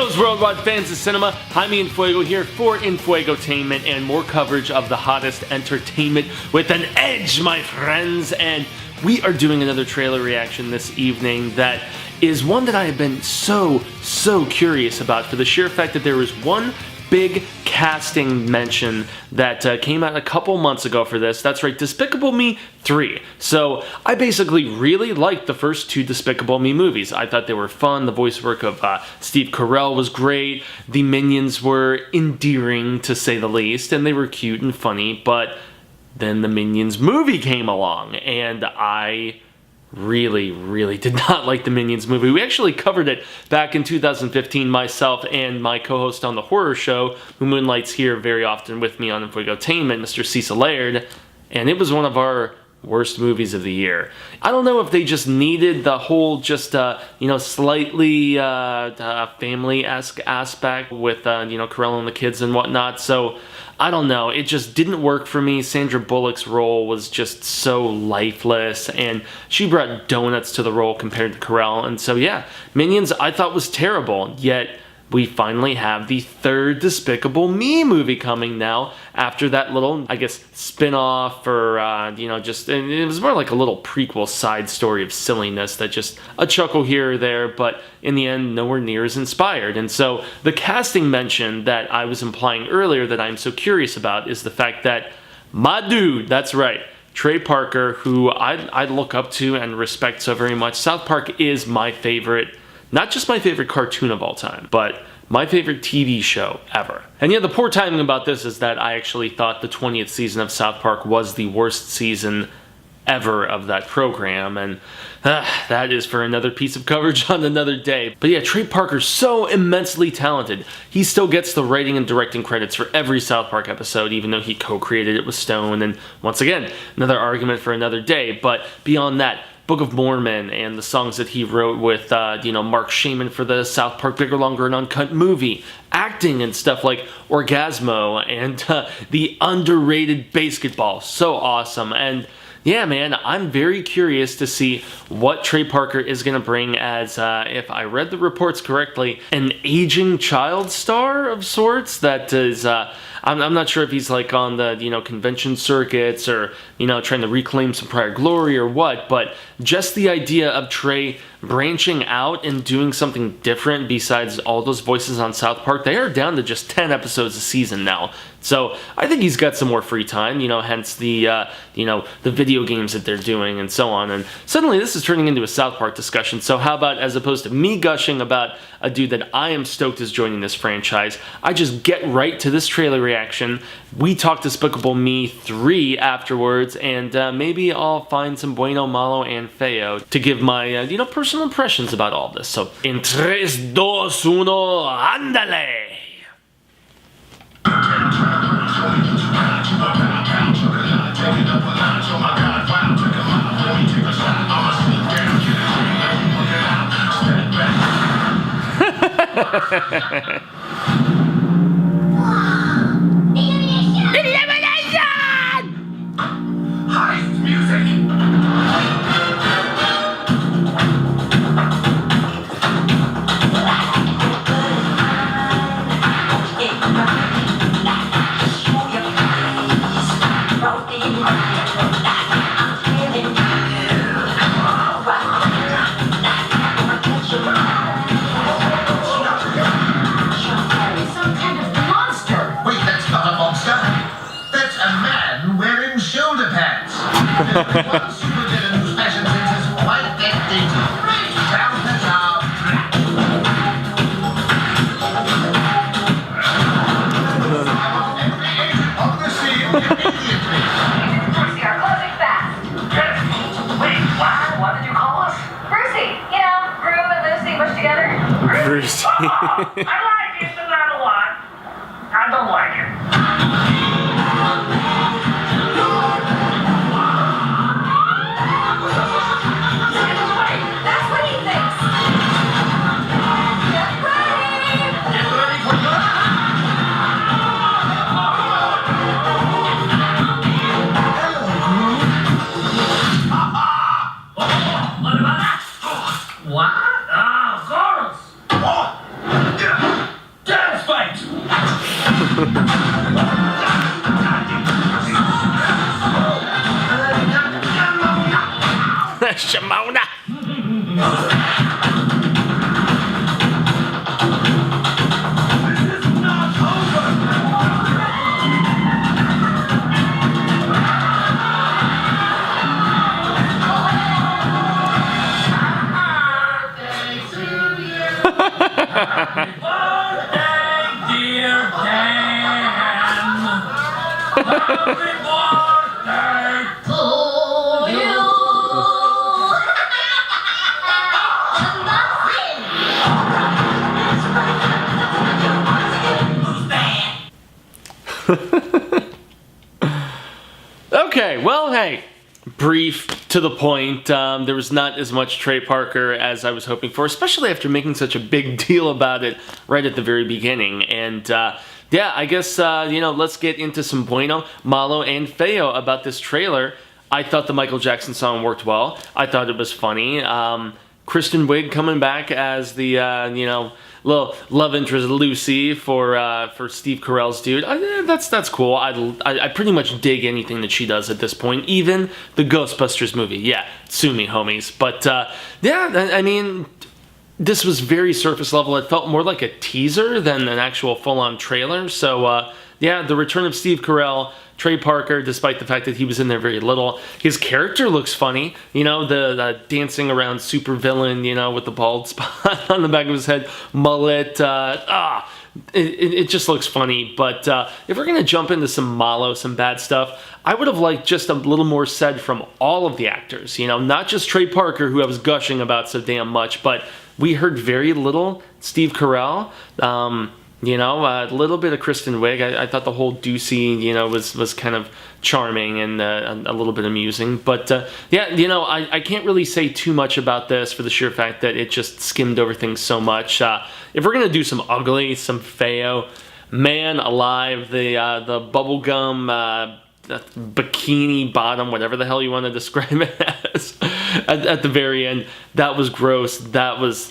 Greetings, worldwide fans of cinema. Jaime En Fuego here for Enfuegotainment and more coverage of the hottest entertainment with an edge, my friends. And we are doing another trailer reaction this evening that is one that I have been so curious about for the sheer fact that there was one big casting mention that came out a couple months ago for this. That's right, Despicable Me 3. So I basically really liked the first two Despicable Me movies. I thought they were fun. The voice work of Steve Carell was great. The Minions were endearing, to say the least, and they were cute and funny. But then the Minions movie came along, and I really did not like the Minions movie. We actually covered it back in 2015, myself and my co-host on the horror show, who moonlights here very often with me on Enfuegotainment, Mr. Cecil Laird, and it was one of our worst movies of the year. I don't know if they just needed the whole slightly family-esque aspect with Carell and the kids and whatnot, so I don't know, it just didn't work for me. Sandra Bullock's role was just so lifeless, and she brought donuts to the role compared to Carell, and so yeah, Minions I thought was terrible, yet we finally have the third Despicable Me movie coming now after that little, I guess, spin-off or, and it was more like a little prequel side story of silliness that just a chuckle here or there, but in the end, nowhere near as inspired. And so the casting mention that I was implying earlier that I'm so curious about is the fact that my dude, that's right, Trey Parker, who I look up to and respect so very much. South Park is my favorite, not just my favorite cartoon of all time, but my favorite TV show ever. And yeah, the poor timing about this is that I actually thought the 20th season of South Park was the worst season ever of that program, and that is for another piece of coverage on another day. But yeah, Trey Parker's so immensely talented. He still gets the writing and directing credits for every South Park episode, even though he co-created it with Stone, and once again, another argument for another day. But beyond that, Book of Mormon and the songs that he wrote with, Mark Shaman for the South Park Bigger, Longer, and Uncut movie, acting and stuff like Orgasmo, and the underrated basketball. So awesome. And yeah, man, I'm very curious to see what Trey Parker is going to bring as, if I read the reports correctly, an aging child star of sorts that is, I'm not sure if he's like on the, convention circuits or, trying to reclaim some prior glory or what, but just the idea of Trey branching out and doing something different besides all those voices on South Park. They are down to just 10 episodes a season now. So I think he's got some more free time, hence the, the video games that they're doing and so on. And suddenly this is turning into a South Park discussion. So how about, as opposed to me gushing about a dude that I am stoked is joining this franchise, I just get right to this trailer reaction. We talk Despicable Me 3 afterwards, and maybe I'll find some bueno, malo, and feo to give my, personal impressions about all this. So, en 3, 2, 1, ándale! One supervillain whose fashion sense is quite that dainty. Down the top. I want every agent on the scene immediately. Brucey, our closing fast. Yes. Wait, what did you call us? Brucey, Groove and Lucy pushed together. Brucey. I like it, but not a lot. I don't like it. What? Oh, Corals! Oh! Shimona! Dear Dan, happy birthday to you. Okay, well, hey, brief, to the point. There was not as much Trey Parker as I was hoping for, especially after making such a big deal about it right at the very beginning. And yeah, I guess, you know, let's get into some bueno, malo, and feo about this trailer. I thought the Michael Jackson song worked well. I thought it was funny. Kristen Wiig coming back as the, you know, little love interest Lucy for Steve Carell's dude. That's cool. I pretty much dig anything that she does at this point. Even the Ghostbusters movie. Yeah, sue me, homies. But yeah, I mean, this was very surface level. It felt more like a teaser than an actual full-on trailer. So yeah, the return of Steve Carell, Trey Parker, despite the fact that he was in there very little. His character looks funny, you know, the dancing around supervillain, you know, with the bald spot on the back of his head, mullet, it just looks funny. But if we're going to jump into some malo, some bad stuff, I would have liked just a little more said from all of the actors, you know, not just Trey Parker, who I was gushing about so damn much, but we heard very little Steve Carell. You know, a little bit of Kristen Wiig. I thought the whole Doocy, you know, was kind of charming and a little bit amusing. But yeah, you know, I can't really say too much about this for the sheer fact that it just skimmed over things so much. If we're gonna do some ugly, some feo, man alive, the bubblegum bikini bottom, whatever the hell you want to describe it as, at the very end, that was gross. That was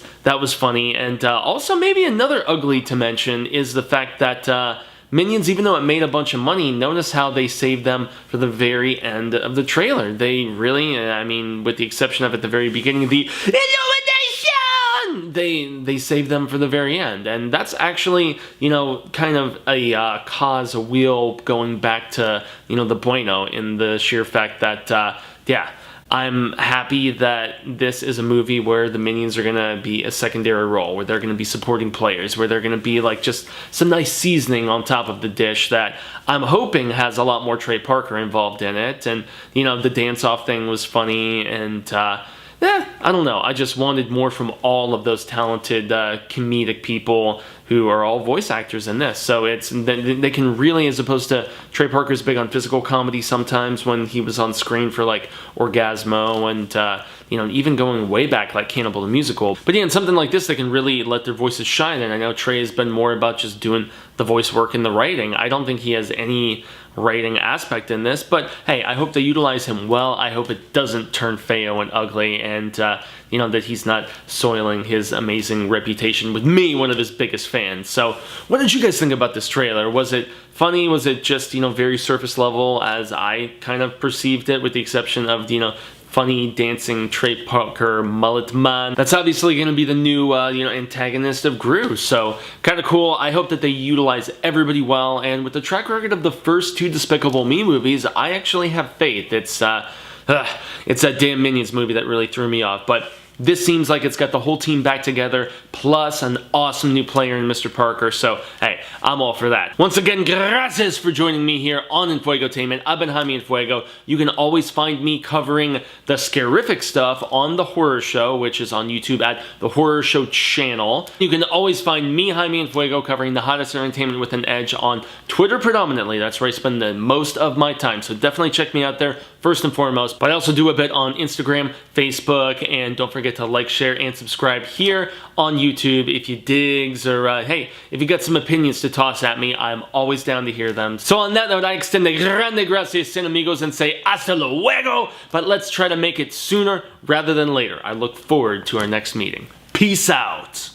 funny. And also maybe another ugly to mention is the fact that Minions, even though it made a bunch of money, notice how they saved them for the very end of the trailer. They really, I mean, with the exception of at the very beginning, the Illumination, they saved them for the very end. And that's actually, you know, kind of a cause, a wheel going back to, you know, the bueno, in the sheer fact that, yeah, I'm happy that this is a movie where the Minions are going to be a secondary role, where they're going to be supporting players, where they're going to be like just some nice seasoning on top of the dish that I'm hoping has a lot more Trey Parker involved in it. And, you know, the dance-off thing was funny, and yeah, I don't know. I just wanted more from all of those talented comedic people who are all voice actors in this. So it's they can really, as opposed to Trey Parker's big on physical comedy sometimes when he was on screen for like Orgasmo and you know, even going way back like Cannibal the Musical. But yeah, in something like this, they can really let their voices shine. And I know Trey has been more about just doing the voice work and the writing. I don't think he has any writing aspect in this, but hey, I hope they utilize him well. I hope it doesn't turn feo and ugly, and you know, that he's not soiling his amazing reputation with me, one of his biggest fans. So what did you guys think about this trailer? Was it funny? Was it just, you know, very surface level as I kind of perceived it, with the exception of, you know, funny dancing Trey Parker mullet man? That's obviously going to be the new you know, antagonist of Gru, so kind of cool. I hope that they utilize everybody well, and with the track record of the first two Despicable Me movies, I actually have faith. It's that damn Minions movie that really threw me off, but this seems like it's got the whole team back together, plus an awesome new player in Mr. Parker, so hey, I'm all for that. Once again, gracias for joining me here on Enfuegotainment. I've been Jaime En Fuego. You can always find me covering the scarific stuff on The Horror Show, which is on YouTube at The Horror Show channel. You can always find me, Jaime En Fuego, covering the hottest entertainment with an edge on Twitter predominantly. That's where I spend the most of my time, so definitely check me out there first and foremost. But I also do a bit on Instagram, Facebook, and don't forget to like, share, and subscribe here on YouTube if you digs, or hey, if you got some opinions to toss at me, I'm always down to hear them. So on that note, I extend a grande gracias cinemigos and say hasta luego, but let's try to make it sooner rather than later. I look forward to our next meeting. Peace out.